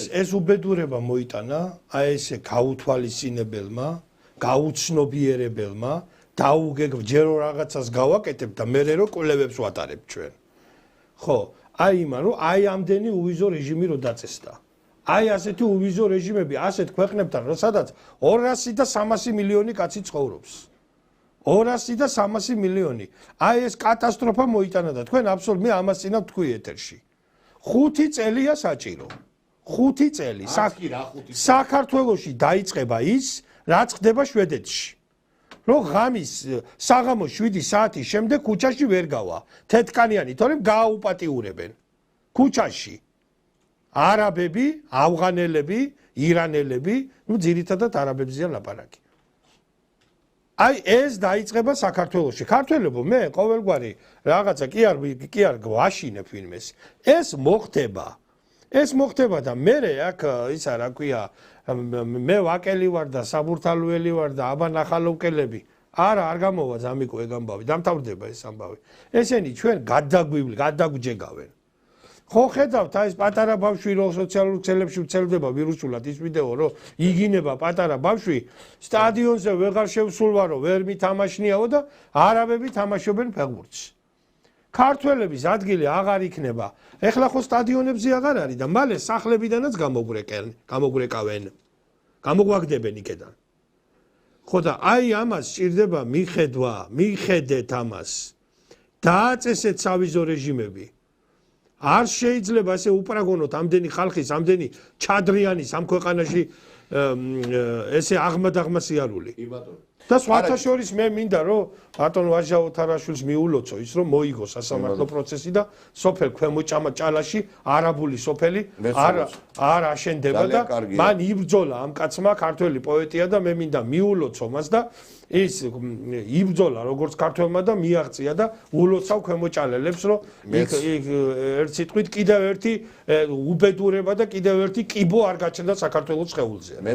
ეს უბედურება მოიტანა აი ესე გაუთვალისწინებელმა, გაუცნობიერებელმა, დაუგეგ ჯერო რაღაცას გავაკეთებ და მე რო კვლევებს ვატარებ ჩვენ. ხო, აი იმან რომ აი ამდენი უვიზო რეჟიმი რო დაწესდა. აი ასეთი უვიზო რეჟიმები ასეთ ქვეყნებთან, სადაც 200 და 300 მილიონი კაცი ცხოვრობს. 200 და 300 მილიონი. აი ეს კატასტროფა მოიტანა და თქვენ აბსოლუტურად მე ამას წინა თქვი ეთერში. 5 წელია საჭირო. 5 წელი. საქართველოში დაიწყება ის, რაც ხდება შვედეთში. რომ ღამის საღამოს 7 საათის შემდეგ ქუჩაში ვერ გავა. თეთრკანიანი, თორემ გააუპატიურებენ. ქუჩაში. არაბები, ავღანელები, ირანელები, ну ძირითადად არაბებზეა ლაპარაკი. აი ეს დაიწყება საქართველოში. ქართველებო მე ყოველგვარი რაღაცა კი არ გვაშინებ ვინმეს. ეს მოხდება. ეს მოხდება და მე აქ ისა რა ქვია მე ვაკელი ვარ და საბურთალოელი ვარ და აბა ნახალოვკელები. არა, არ გამოვა ზამიკო ეგ ამბავი. დამთავრდება ეს ამბავი. ესენი ჩვენ გადაგვჯეგავენ. ხო ხედავთ აი ეს პატარა ბავშვი რო სოციალურ ქსელებში ვრცელდება ვირუსულად ის ვიდეო რომ იგინება პატარა ბავშვი სტადიონზე ვეღარ შევსულვარო ვერ მითამაშნიაო და არაბები თამაშობენ ფეხბურთს. ქართველების ადგილი აღარ იქნება. ეხლა ხო სტადიონებზე აღარ არის და მალე სახლებიდანაც გამოგვრეკავენ. გამოგვაგდებენ იქედან. ხო და აი ამას სჭირდება მიხედეთ ამას. დააწესეთ სავიზო რეჟიმები. არ შეიძლება ასე უპრაგონოთ ამდენი ხალხის, ამდენი ჩადრიანის ამ ქვეყანაში ესე აღმადაღმა სიარული. და სხვათა შორის მე მინდა რომ ბატონ ვაჟა ოთარაშვილს მიულოცო ის რომ მოიგო სასამართლო პროცესი და სოფელ ქვემო ჭალაში არაბული სოფელი არ აშენდება და მან იბრძოლა ამ კაცმა ქართველი პოეტია და მე მინდა მიულოცო მას და ის იბრძოლა როგორც ქართველმა და მიაღწია და ულოცავ ქვემო ჭალელებს რომ იქ ერთ სიტყვით კიდევ ერთი უბედურება და კიდევ ერთი კიბო არ გაჩნდა საქართველოს სხეულზე.